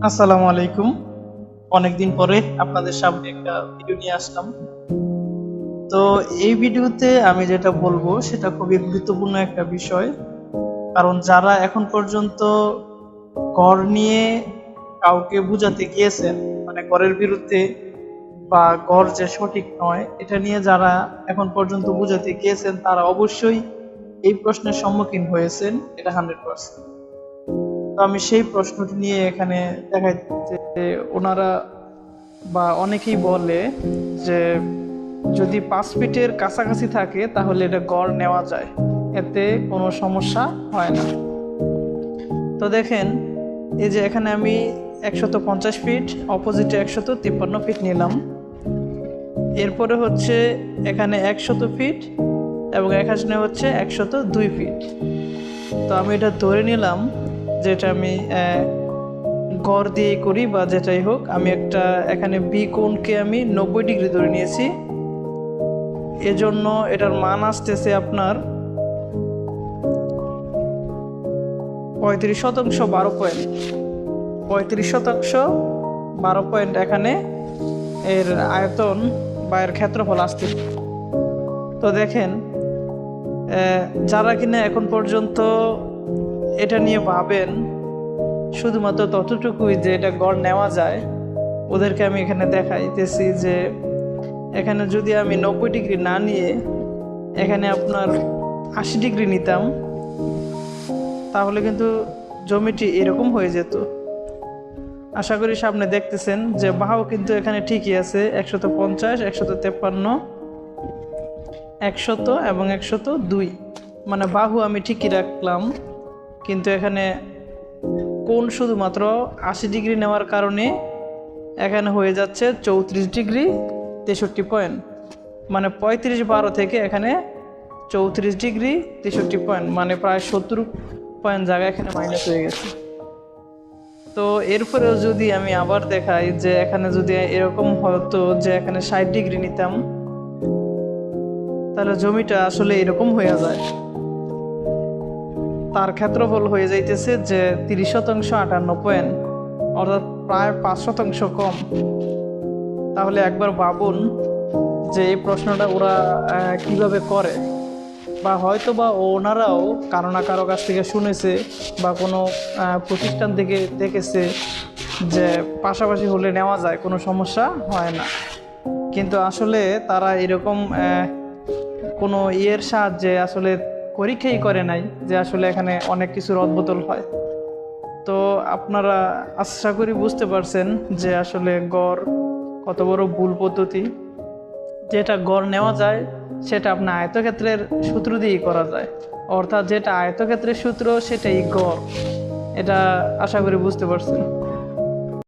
আসসালামু আলাইকুম। অনেকদিন পরে আপনাদের সামনে একটা ভিডিও নিয়ে আসলাম। তো এই ভিডিওতে আমি যেটা বলবো সেটা খুবই গুরুত্বপূর্ণ একটা বিষয়। কারণ যারা এখন পর্যন্ত ঘর নিয়ে কাউকে বুঝাতে গিয়েছেন, মানে ঘরের বিরুদ্ধে বা ঘর যে সঠিক নয় এটা নিয়ে যারা এখন পর্যন্ত বুঝাতে গিয়েছেন, তারা অবশ্যই এই প্রশ্নের সম্মুখীন হয়েছেন, এটা 100%। তো আমি সেই প্রশ্নটি নিয়ে এখানে দেখাই যে ওনারা বা অনেকেই বলে যে যদি 5 ফিটের কাছাকাছি থাকে তাহলে এটা গড় নেওয়া যায়, এতে কোনো সমস্যা হয় না। তো দেখেন, এই যে এখানে আমি 150 ফিট, অপোজিটে 153 ফিট নিলাম। এরপরে হচ্ছে এখানে 100 ফিট এবং এখানে হচ্ছে 102 ফিট। তো আমি এটা ধরে নিলাম যেটা আমি গড় দিয়ে করি বা যেটাই হোক, আমি একটা এখানে বি কোণকে আমি 90 ডিগ্রি ধরে নিয়েছি। এজন্য এটার মান আসতেছে আপনার 35% 12 পয়েন্ট। 35% 12 পয়েন্ট এখানে এর আয়তন বা এর ক্ষেত্রফল আসছে। তো দেখেন, যারা কিনা এখন পর্যন্ত এটা নিয়ে ভাবেন শুধুমাত্র ততটুকুই যে এটা গড় নেওয়া যায়, ওদেরকে আমি এখানে দেখাইতেছি যে এখানে যদি আমি 90 ডিগ্রি না নিয়ে এখানে আপনার 80 ডিগ্রি নিতাম, তাহলে কিন্তু জমিটি এরকম হয়ে যেত। আশা করি সামনে দেখতেছেন যে বাহু কিন্তু এখানে ঠিকই আছে, 150, 153, 100 এবং 102, মানে বাহু আমি ঠিকই রাখলাম। কিন্তু এখানে কোণ শুধুমাত্র 80 ডিগ্রি নেওয়ার কারণে এখানে হয়ে যাচ্ছে 34 ডিগ্রি 63 পয়েন্ট, মানে 35-12 থেকে এখানে 34 ডিগ্রি 63 পয়েন্ট, মানে প্রায় 70 পয়েন্ট জায়গা এখানে মাইনাস হয়ে গেছে। তো এরপরেও যদি আমি আবার দেখাই যে এখানে যদি এরকম হতো যে এখানে 60 ডিগ্রি নিতাম, তাহলে জমিটা আসলে এরকম হয়ে যায়। তার ক্ষেত্রফল হয়ে যাইতেছে যে 30% 58 পয়েন্ট, অর্থাৎ প্রায় 5% কম। তাহলে একবার ভাবুন যে এই প্রশ্নটা ওরা কিভাবে করে, বা হয়তো বা ওনারাও কারো না কারো কাছ থেকে শুনেছে বা কোনো প্রতিষ্ঠান থেকে দেখেছে যে পাশাপাশি হলে নেওয়া যায়, কোনো সমস্যা হয় না। কিন্তু আসলে তারা এরকম কোনো ইয়ের সাহায্যে আসলে পরীক্ষাই করে নাই যে আসলে এখানে অনেক কিছু রদবদল হয়। তো আপনারা আশা করি বুঝতে পারছেন যে আসলে গড় কত বড় ভুল পদ্ধতি। যেটা গড় নেওয়া যায় সেটা আপনার আয়তক্ষেত্রের সূত্র দিয়েই করা যায়, অর্থাৎ যেটা আয়তক্ষেত্রের সূত্র সেটাই গড়। এটা আশা করি বুঝতে পারছেন।